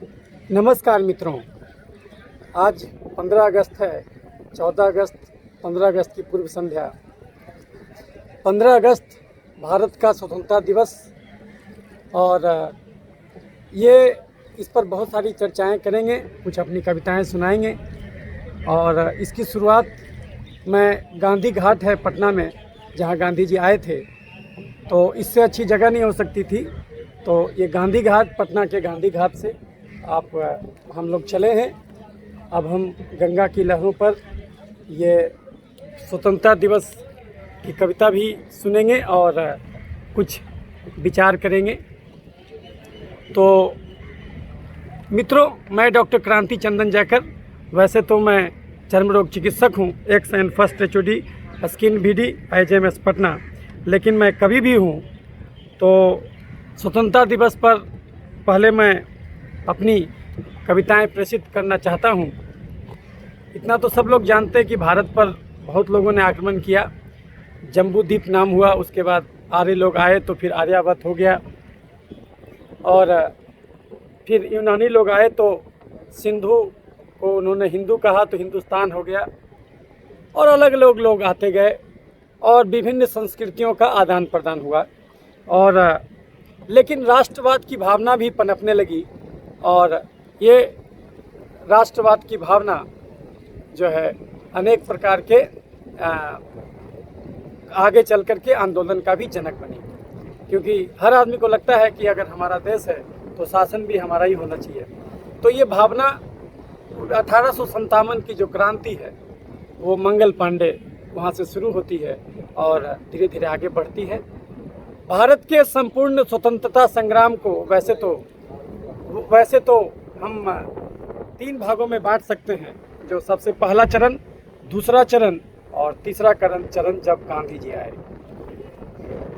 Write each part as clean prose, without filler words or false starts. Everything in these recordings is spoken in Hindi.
नमस्कार मित्रों, आज 15 अगस्त है। 14 अगस्त 15 अगस्त की पूर्व संध्या। 15 अगस्त भारत का स्वतंत्रता दिवस और ये इस पर बहुत सारी चर्चाएं करेंगे, कुछ अपनी कविताएं सुनाएंगे। और इसकी शुरुआत मैं गांधी घाट है पटना में, जहां गांधी जी आए थे, तो इससे अच्छी जगह नहीं हो सकती थी। तो ये गांधी घाट, पटना के गांधी घाट से हम लोग चले हैं। अब हम गंगा की लहरों पर ये स्वतंत्रता दिवस की कविता भी सुनेंगे और कुछ विचार करेंगे। तो मित्रों, मैं डॉक्टर क्रांति चंदन जयकर, वैसे तो मैं चर्म रोग चिकित्सक हूँ, x and first HOD skin BD IJMS Patna, लेकिन मैं कवि भी हूँ। तो स्वतंत्रता दिवस पर पहले मैं अपनी कविताएं प्रेषित करना चाहता हूं। इतना तो सब लोग जानते हैं कि भारत पर बहुत लोगों ने आक्रमण किया। जम्बूद्वीप नाम हुआ, उसके बाद आर्य लोग आए तो फिर आर्यावर्त हो गया, और फिर यूनानी लोग आए तो सिंधु को उन्होंने हिंदू कहा तो हिंदुस्तान हो गया, और अलग अलग लोग आते गए और विभिन्न संस्कृतियों का आदान प्रदान हुआ। और लेकिन राष्ट्रवाद की भावना भी पनपने लगी, और ये राष्ट्रवाद की भावना जो है अनेक प्रकार के आगे चल कर के आंदोलन का भी जनक बनी, क्योंकि हर आदमी को लगता है कि अगर हमारा देश है तो शासन भी हमारा ही होना चाहिए। तो ये भावना 1857 की जो क्रांति है वो मंगल पांडे वहाँ से शुरू होती है और धीरे धीरे आगे बढ़ती है। भारत के संपूर्ण स्वतंत्रता संग्राम को वैसे तो हम 3 भागों में बांट सकते हैं, जो सबसे पहला चरण, दूसरा चरण और तीसरा चरण जब गांधी जी आए।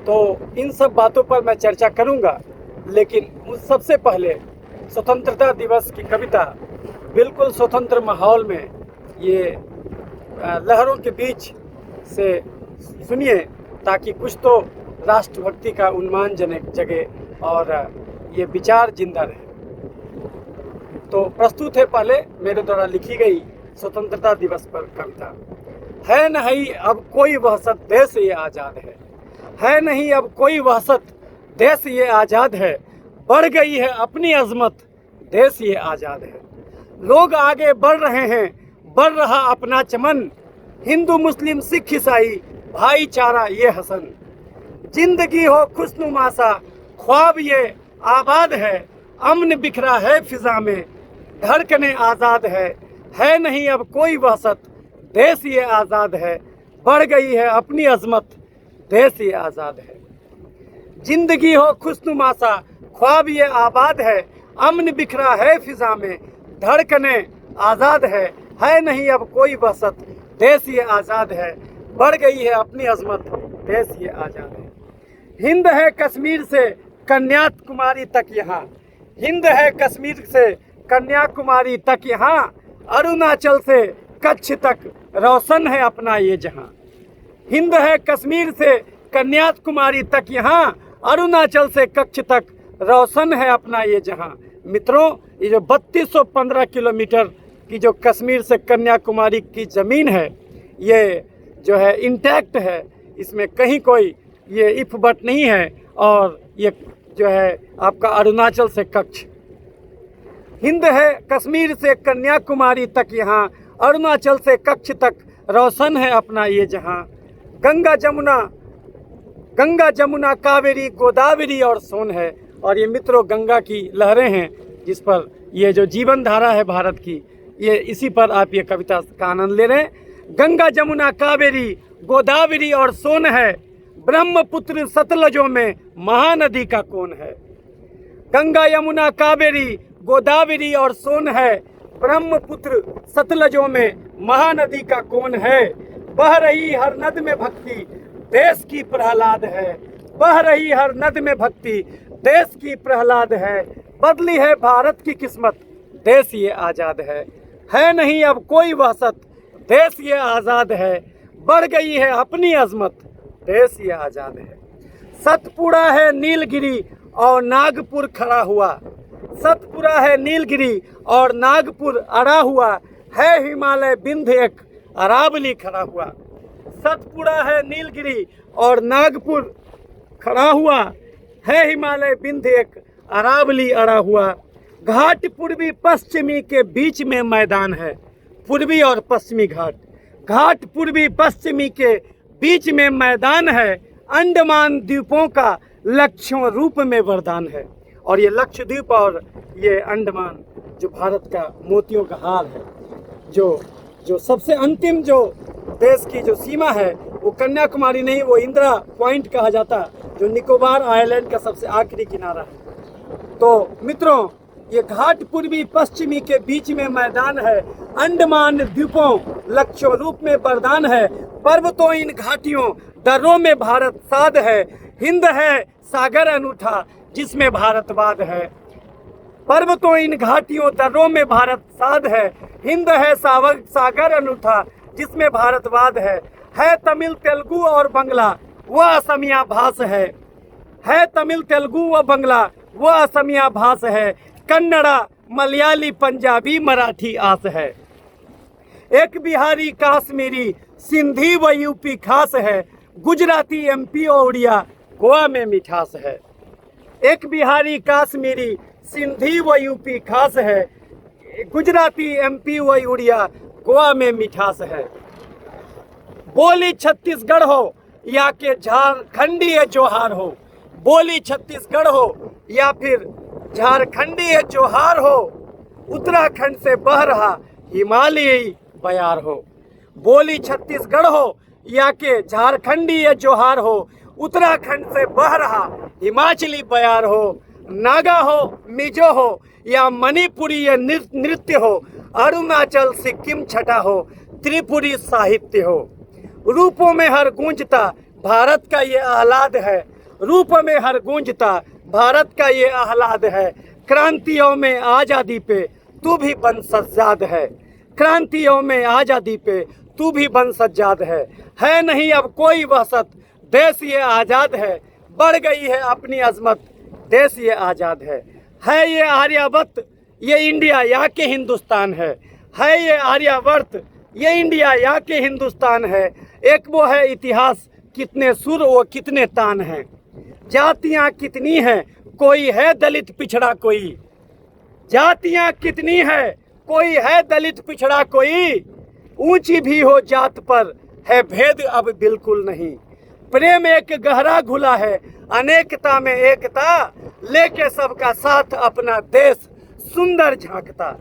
तो इन सब बातों पर मैं चर्चा करूंगा, लेकिन उस सबसे पहले स्वतंत्रता दिवस की कविता बिल्कुल स्वतंत्र माहौल में, ये लहरों के बीच से सुनिए, ताकि कुछ तो राष्ट्रभक्ति का उन्मान जगे और ये विचार जिंदा रहे। तो प्रस्तुत है पहले मेरे द्वारा लिखी गई स्वतंत्रता दिवस पर कविता। है नहीं अब कोई वहशत, देश ये आज़ाद है नहीं अब कोई वहशत, देश ये आज़ाद है। बढ़ गई है अपनी अजमत, देश ये आज़ाद है। लोग आगे बढ़ रहे हैं, बढ़ रहा अपना चमन, हिंदू मुस्लिम सिख ईसाई भाईचारा ये हसन। जिंदगी हो खुशनुमा सा, ख्वाब ये आबाद है। अमन बिखरा है फिजा में, धड़कने आज़ाद है नहीं अब कोई वहशत, देश ये आज़ाद है। बढ़ गई है अपनी अजमत, देश ये आज़ाद है। जिंदगी हो खुशनुमा सा, ख्वाब ये आबाद है। अमन बिखरा है फिजा में, धड़कने आज़ाद है नहीं अब कोई वहशत, देश ये आज़ाद है। बढ़ गई है अपनी अजमत, देश ये आज़ाद है। हिंद है कश्मीर से कन्याकुमारी तक यहाँ, हिंद है कश्मीर से कन्याकुमारी तक यहाँ। अरुणाचल से कच्छ तक रोशन है अपना ये जहाँ। हिंद है कश्मीर से कन्याकुमारी तक यहाँ, अरुणाचल से कच्छ तक रोशन है अपना ये जहाँ। मित्रों, ये जो 3215 किलोमीटर की जो कश्मीर से कन्याकुमारी की ज़मीन है, ये जो है इंटैक्ट है, इसमें कहीं कोई ये इफ बट नहीं है। और ये जो है आपका अरुणाचल से कच्छ। हिंद है कश्मीर से कन्याकुमारी तक यहाँ, अरुणाचल से कच्छ तक रोशन है अपना ये जहाँ। गंगा जमुना कावेरी गोदावरी और सोन है। और ये मित्रों गंगा की लहरें हैं, जिस पर ये जो जीवन धारा है भारत की, ये इसी पर आप ये कविता का आनंद ले रहे हैं। गंगा जमुना कावेरी गोदावरी और सोन है, ब्रह्मपुत्र सतलजों में महानदी का कौन है। गंगा यमुना कावेरी गोदावरी और सोन है, ब्रह्मपुत्र सतलजों में महानदी का कौन है। बह रही हर नद में भक्ति, देश की प्रहलाद है। बह रही हर नद में भक्ति, देश की प्रहलाद है। बदली है भारत की किस्मत, देश ये आज़ाद है नहीं अब कोई वहशत, देश ये आज़ाद है। बढ़ गई है अपनी अजमत, देश ये आज़ाद है। सतपुड़ा है नीलगिरी और नागपुर खड़ा हुआ, सतपुरा है नीलगिरी और नागपुर अड़ा हुआ, है हिमालय विंध्य एक अरावली खड़ा हुआ। सतपुरा है नीलगिरी और नागपुर खड़ा हुआ, है हिमालय विंध्य एक अरावली अड़ा हुआ। घाट पूर्वी पश्चिमी के बीच में मैदान है, पूर्वी और पश्चिमी घाट, घाट पूर्वी पश्चिमी के बीच में मैदान है। अंडमान द्वीपों का लक्षों रूप में वरदान है। और ये लक्षद्वीप और ये अंडमान जो भारत का मोतियों का हार है, जो सबसे अंतिम जो देश की जो सीमा है वो कन्याकुमारी नहीं, वो इंदिरा पॉइंट कहा जाता, जो निकोबार आइलैंड का सबसे आखिरी किनारा है। तो मित्रों, ये घाट पूर्वी पश्चिमी के बीच में मैदान है। अंडमान द्वीपों लक्षों रूप में वरदान है। पर्वतों इन घाटियों दर्रों में भारत साध है। हिंद है सागर अनूठा जिसमें भारतवाद है। पर्वतों इन घाटियों दर्रों में भारत साध है। हिंद है सागर अनूठा जिसमें भारतवाद है तमिल तेलुगु और बंगला वह असमिया भाष है तमिल तेलुगु व बंगला वह असमिया भाष है। कन्नड़ा मलयाली पंजाबी मराठी आस है। एक बिहारी काश्मीरी सिंधी व यूपी खास है। गुजराती एमपी और उड़िया गोवा में मिठास है। एक बिहारी काश्मीरी सिंधी व यूपी खास है। गुजराती एमपी व उड़िया गोवा में मिठास है। बोली छत्तीसगढ़ हो या के झारखंडी जोहार हो, बोली छत्तीसगढ़ हो या फिर झारखंडी जोहार हो, उत्तराखंड से बह रहा हिमालयी बयार हो। बोली छत्तीसगढ़ हो या के झारखंडी जोहार हो, उत्तराखंड से बह रहा हिमाचली बयार हो। नागा हो मिजो हो या मणिपुरी नृत्य हो, अरुणाचल सिक्किम छठा हो, त्रिपुरी साहित्य हो। रूपों में हर गूंजता भारत का ये आह्लाद है। रूप में हर गूंजता भारत का ये आह्लाद है। क्रांतियों में आज़ादी पे तू भी बन सज्जाद है। क्रांतियों में आज़ादी पे तू भी बन सज्जाद है नहीं अब कोई वहशत, देश ये आज़ाद है। बढ़ गई है अपनी अजमत, देश ये आज़ाद है ये आर्यावर्त, ये इंडिया या के हिंदुस्तान है ये आर्यावर्त, ये इंडिया या के हिंदुस्तान है। एक वो है इतिहास, कितने सुर वो कितने तान हैं। जातियाँ कितनी हैं, कोई है दलित पिछड़ा कोई। जातियाँ कितनी है, कोई है दलित पिछड़ा कोई। ऊंची भी हो जात पर है भेद अब बिल्कुल नहीं। प्रेम एक गहरा घुला है, अनेकता में एकता, लेके सबका साथ अपना देश सुंदर झांकता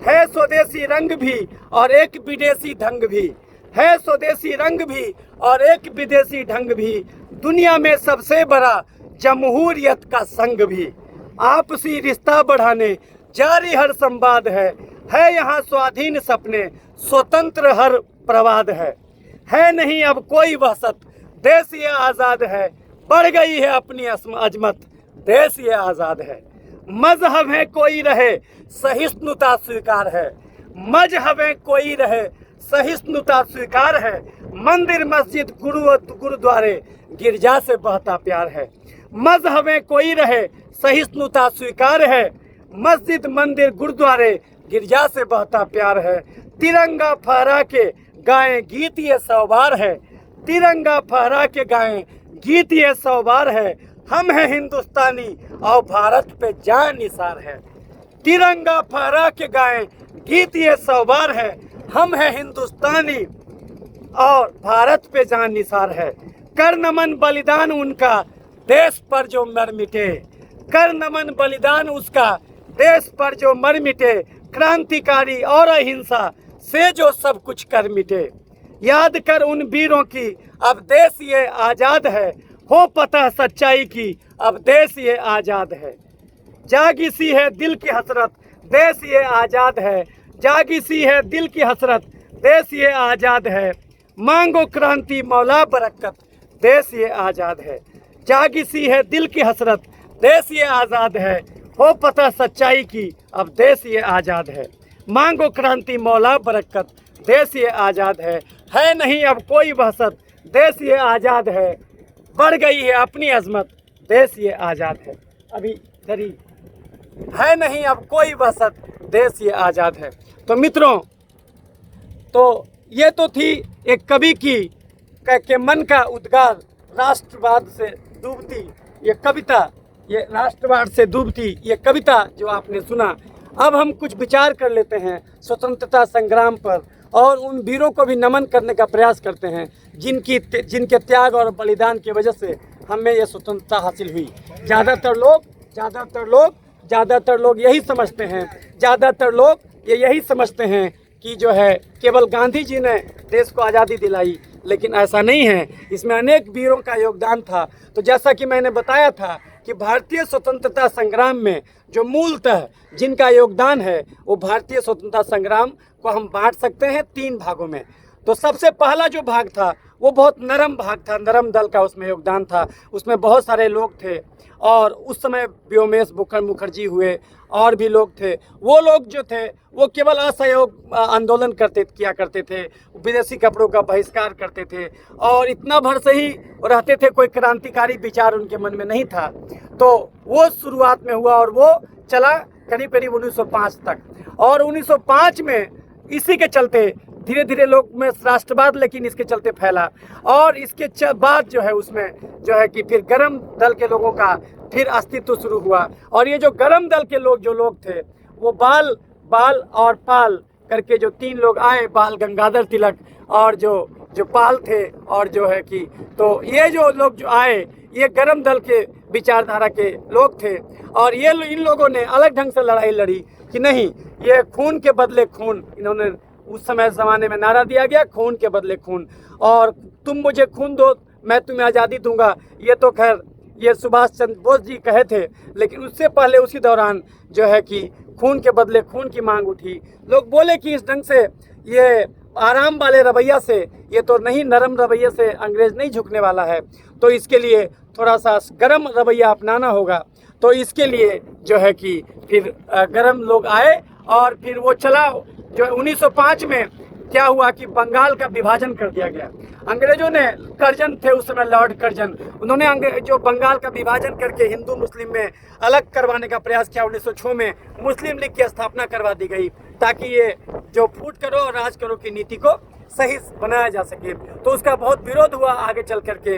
है। स्वदेशी रंग भी और एक विदेशी ढंग भी है। स्वदेशी रंग भी और एक विदेशी ढंग भी, दुनिया में सबसे बड़ा जमहूरियत का संग भी। आपसी रिश्ता बढ़ाने जारी हर संवाद है यहाँ स्वाधीन सपने, स्वतंत्र हर प्रवाद है नहीं अब कोई वहशत, देश ये आज़ाद है। बढ़ गई है अपनी अजमत, देश ये आज़ाद है। मजहब है कोई रहे सहिष्णुता स्वीकार है। मजहब है कोई रहे सहिष्णुता स्वीकार है। मंदिर मस्जिद गुरुद्वारे गिरजा से बहता प्यार है। मजहब है कोई रहे सहिष्णुता स्वीकार है। मस्जिद मंदिर गुरुद्वारे गिरजा से बहता प्यार है। तिरंगा फहरा के गाएं गीत ये सौबार है। तिरंगा फहरा के गाएं गीत ये सौबार है। हम हैं हिंदुस्तानी और भारत पे जान निसार है। तिरंगा फहरा के गाएं गीत ये सौबार है। हम हैं हिंदुस्तानी और भारत पे जान निसार है। कर नमन बलिदान उनका देश पर जो मर मिटे। कर नमन बलिदान उसका देश पर जो मर मिटे। क्रांतिकारी और अहिंसा से जो सब कुछ कर मिटे। याद कर उन वीरों की अब देश ये आज़ाद है। हो पता सच्चाई की अब देश ये आज़ाद है। जागी सी है दिल की हसरत, देश ये आज़ाद है। जागी सी है दिल की हसरत, देश ये आज़ाद है। मांगो क्रांति मौला बरकत, देश ये आज़ाद है। जागी सी है दिल की हसरत, देश ये आज़ाद है। हो पता सच्चाई की अब देश ये आज़ाद है। मांगो क्रांति मौला बरकत, देश ये आज़ाद है नहीं अब कोई वहशत, देश ये आज़ाद है। बढ़ गई है अपनी अजमत, देश ये आज़ाद है। अभी इधर ही है नहीं अब कोई वसत, देश ये आज़ाद है। तो मित्रों, तो ये तो थी एक कवि की के मन का उद्गार, राष्ट्रवाद से डूबती ये कविता, ये राष्ट्रवाद से डूबती ये कविता जो आपने सुना। अब हम कुछ विचार कर लेते हैं स्वतंत्रता संग्राम पर और उन वीरों को भी नमन करने का प्रयास करते हैं जिनके त्याग और बलिदान की वजह से हमें ये स्वतंत्रता हासिल हुई। ज़्यादातर लोग यही समझते हैं, ये यही समझते हैं कि जो है केवल गांधी जी ने देश को आज़ादी दिलाई, लेकिन ऐसा नहीं है। इसमें अनेक वीरों का योगदान था। तो जैसा कि मैंने बताया था कि भारतीय स्वतंत्रता संग्राम में जो मूलतः जिनका योगदान है, वो भारतीय स्वतंत्रता संग्राम को हम बांट सकते हैं 3 भागों में। तो सबसे पहला जो भाग था वो बहुत नरम भाग था, नरम दल का उसमें योगदान था। उसमें बहुत सारे लोग थे और उस समय व्योमेश मुखर्जी हुए और भी लोग थे। वो लोग जो थे वो केवल असहयोग आंदोलन किया करते थे, विदेशी कपड़ों का बहिष्कार करते थे और इतना भर से ही रहते थे, कोई क्रांतिकारी विचार उनके मन में नहीं था। तो वो शुरुआत में हुआ और वो चला करीब 1905 तक। और 1905 में इसी के चलते धीरे धीरे लोग में राष्ट्रवाद लेकिन इसके चलते फैला। और इसके बाद जो है उसमें जो है कि फिर गरम दल के लोगों का फिर अस्तित्व शुरू हुआ। और ये जो गरम दल के लोग थे वो बाल और पाल करके जो 3 लोग आए, बाल गंगाधर तिलक और जो पाल थे, और जो है कि तो ये जो लोग जो आए ये गरम दल के विचारधारा के लोग थे। और ये इन लोगों ने अलग ढंग से लड़ाई लड़ी कि नहीं, ये खून के बदले खून, इन्होंने उस समय ज़माने में नारा दिया गया, खून के बदले खून, और तुम मुझे खून दो मैं तुम्हें आज़ादी दूंगा। ये तो खैर ये सुभाष चंद्र बोस जी कहे थे, लेकिन उससे पहले उसी दौरान जो है कि खून के बदले खून की मांग उठी। लोग बोले कि इस ढंग से ये आराम वाले रवैया से, ये तो नहीं, नरम रवैये से अंग्रेज़ नहीं झुकने वाला है, तो इसके लिए थोड़ा सा गरम रवैया अपनाना होगा। तो इसके लिए जो है कि फिर गरम लोग आए और फिर वो चला। जो 1905 में क्या हुआ कि बंगाल का विभाजन कर दिया गया। अंग्रेजों ने, कर्जन थे उस समय, लॉर्ड कर्जन, उन्होंने जो बंगाल का विभाजन करके हिंदू मुस्लिम में अलग करवाने का प्रयास किया। 1906 में मुस्लिम लीग की स्थापना करवा दी गई ताकि ये जो फूट करो और राज करो की नीति को सही बनाया जा सके। तो उसका बहुत विरोध हुआ, आगे चल करके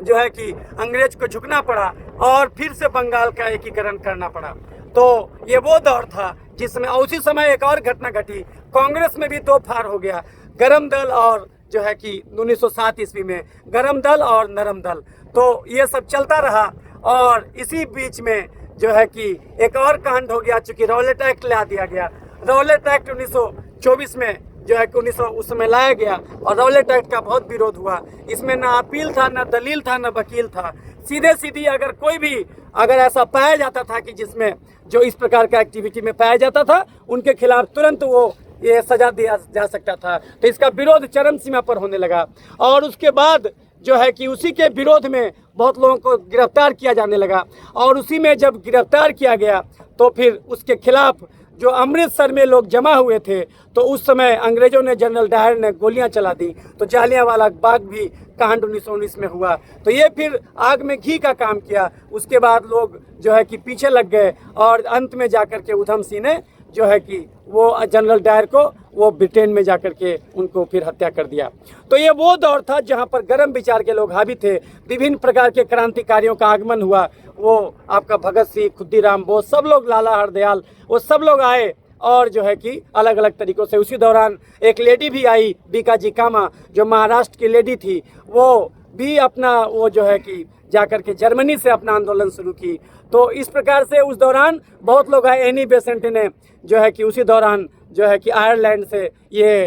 जो है कि अंग्रेज को झुकना पड़ा और फिर से बंगाल का एकीकरण करना पड़ा। तो ये वो दौर था जिसमें उसी समय एक और घटना घटी, कांग्रेस में भी 2 फाड़ हो गया, गरम दल और जो है कि 1907 ईस्वी में गरम दल और नरम दल। तो ये सब चलता रहा और इसी बीच में जो है कि एक और कांड हो गया, चूँकि रॉलेट एक्ट ला दिया गया। रॉलेट एक्ट 1924 में जो है कि 1900 उस समय लाया गया और रॉलेट एक्ट का बहुत विरोध हुआ। इसमें ना अपील था, ना दलील था, ना वकील था। सीधी अगर कोई भी अगर ऐसा पाया जाता था कि जिसमें जो इस प्रकार का एक्टिविटी में पाया जाता था, उनके खिलाफ तुरंत वो ये सजा दिया जा सकता था। तो इसका विरोध चरम सीमा पर होने लगा और उसके बाद जो है कि उसी के विरोध में बहुत लोगों को गिरफ्तार किया जाने लगा। और उसी में जब गिरफ्तार किया गया तो फिर उसके खिलाफ जो अमृतसर में लोग जमा हुए थे, तो उस समय अंग्रेजों ने, जनरल डायर ने गोलियां चला दी। तो जालियांवाला बाग भी कांड 1919 में हुआ। तो ये फिर आग में घी का काम किया। उसके बाद लोग जो है कि पीछे लग गए और अंत में जाकर के उधम सिंह ने जो है कि वो जनरल डायर को वो ब्रिटेन में जाकर के उनको फिर हत्या कर दिया। तो ये वो दौर था जहाँ पर गर्म विचार के लोग हावी थे। विभिन्न प्रकार के क्रांतिकारियों का आगमन हुआ। वो आपका भगत सिंह, खुद्दीराम बोस, सब लोग, लाला हरदयाल, वो सब लोग आए और जो है कि अलग अलग तरीक़ों से। उसी दौरान एक लेडी भी आई, बीकाजी कामा, जो महाराष्ट्र की लेडी थी, वो भी अपना वो जो है कि जाकर के जर्मनी से अपना आंदोलन शुरू की। तो इस प्रकार से उस दौरान बहुत लोग आए। एनी बेसेंट ने जो है कि उसी दौरान जो है कि आयरलैंड से ये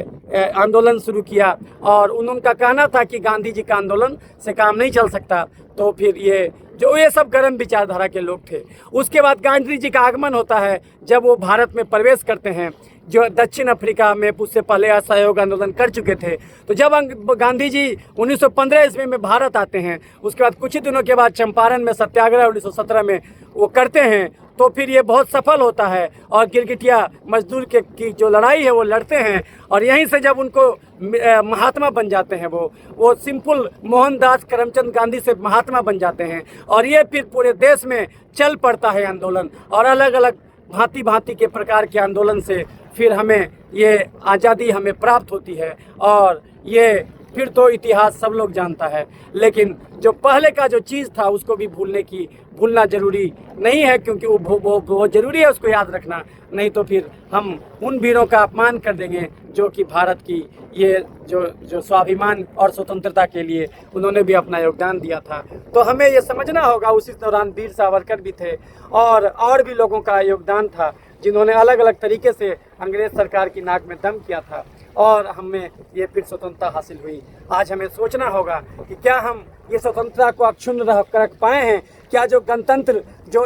आंदोलन शुरू किया और उनका कहना था कि गांधी जी का आंदोलन से काम नहीं चल सकता। तो फिर ये सब गर्म विचारधारा के लोग थे। उसके बाद गांधी जी का आगमन होता है जब वो भारत में प्रवेश करते हैं, जो दक्षिण अफ्रीका में उससे पहले असहयोग आंदोलन कर चुके थे। तो जब गांधी जी 1915 ईस्वी में भारत आते हैं, उसके बाद कुछ ही दिनों के बाद चंपारण में सत्याग्रह 1917 में वो करते हैं, तो फिर ये बहुत सफल होता है और गिरगिटिया मजदूर की जो लड़ाई है वो लड़ते हैं। और यहीं से जब उनको महात्मा बन जाते हैं। वो सिंपल मोहनदास करमचंद गांधी से महात्मा बन जाते हैं और ये फिर पूरे देश में चल पड़ता है आंदोलन, और अलग अलग भांति भांति के प्रकार के आंदोलन से फिर हमें ये आज़ादी हमें प्राप्त होती है। और ये फिर तो इतिहास सब लोग जानता है, लेकिन जो पहले का जो चीज़ था उसको भी भूलना ज़रूरी नहीं है, क्योंकि वो ज़रूरी है उसको याद रखना, नहीं तो फिर हम उन वीरों का अपमान कर देंगे जो कि भारत की ये जो स्वाभिमान और स्वतंत्रता के लिए उन्होंने भी अपना योगदान दिया था। तो हमें ये समझना होगा, उसी दौरान वीर सावरकर भी थे और भी लोगों का योगदान था जिन्होंने अलग अलग तरीके से अंग्रेज सरकार की नाक में दम किया था और हमें ये फिर स्वतंत्रता हासिल हुई। आज हमें सोचना होगा कि क्या हम ये स्वतंत्रता को अक्षुण्ण रख पाए हैं? क्या जो गणतंत्र जो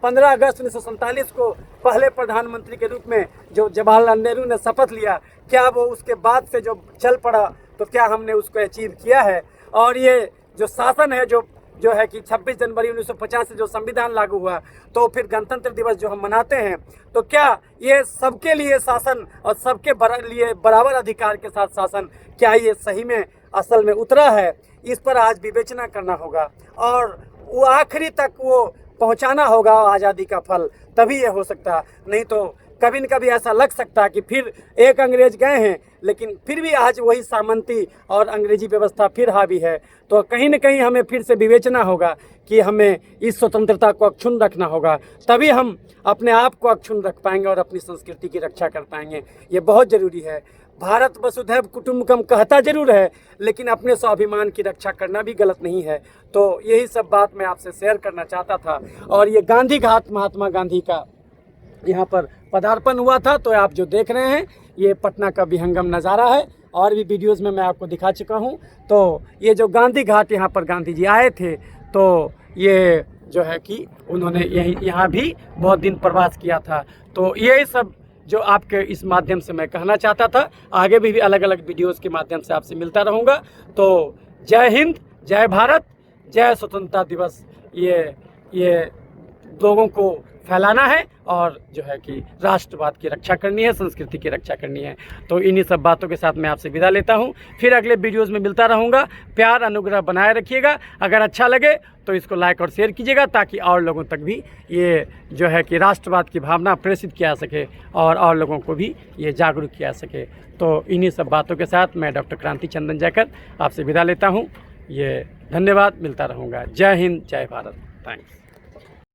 15 अगस्त 1947 को पहले प्रधानमंत्री के रूप में जो जवाहरलाल नेहरू ने शपथ लिया, क्या वो उसके बाद से जो चल पड़ा तो क्या हमने उसको अचीव किया है? और ये जो शासन है जो है कि 26 जनवरी 1950 से जो संविधान लागू हुआ, तो फिर गणतंत्र दिवस जो हम मनाते हैं, तो क्या ये सबके लिए शासन और सबके लिए बराबर अधिकार के साथ शासन, क्या ये सही में असल में उतरा है? इस पर आज विवेचना करना होगा और वो आखिरी तक वो पहुंचाना होगा आज़ादी का फल, तभी ये हो सकता। नहीं तो कभी न कभी ऐसा लग सकता है कि फिर एक अंग्रेज गए हैं, लेकिन फिर भी आज वही सामंती और अंग्रेजी व्यवस्था फिर हावी है। तो कहीं न कहीं हमें फिर से विवेचना होगा कि हमें इस स्वतंत्रता को अक्षुण्ण रखना होगा, तभी हम अपने आप को अक्षुण्ण रख पाएंगे और अपनी संस्कृति की रक्षा कर पाएंगे। ये बहुत ज़रूरी है। भारत वसुधैव कुटुम्बकम कहता जरूर है, लेकिन अपने स्वाभिमान की रक्षा करना भी गलत नहीं है। तो यही सब बात मैं आपसे शेयर करना चाहता था। और ये गांधी घाट महात्मा गांधी का यहाँ पर पदार्पण हुआ था, तो आप जो देख रहे हैं ये पटना का विहंगम नज़ारा है, और भी वीडियोज़ में मैं आपको दिखा चुका हूँ। तो ये जो गांधी घाट यहाँ पर गांधी जी आए थे, तो ये जो है कि उन्होंने यहाँ भी बहुत दिन प्रवास किया था। तो यही सब जो आपके इस माध्यम से मैं कहना चाहता था। आगे भी अलग अलग वीडियोज़ के माध्यम से आपसे मिलता रहूँगा। तो जय हिंद, जय भारत, जय स्वतंत्रता दिवस, ये लोगों को फैलाना है और जो है कि राष्ट्रवाद की रक्षा करनी है, संस्कृति की रक्षा करनी है। तो इन्हीं सब बातों के साथ मैं आपसे विदा लेता हूँ। फिर अगले वीडियोज़ में मिलता रहूँगा। प्यार अनुग्रह बनाए रखिएगा। अगर अच्छा लगे तो इसको लाइक और शेयर कीजिएगा, ताकि और लोगों तक भी ये जो है कि राष्ट्रवाद की भावना प्रेषित किया सके और लोगों को भी ये जागरूक किया सके। तो इन्हीं सब बातों के साथ मैं डॉक्टर क्रांति चंदन जैकर आपसे विदा लेता हूँ। ये धन्यवाद, मिलता रहूँगा। जय हिंद, जय भारत। थैंक्स।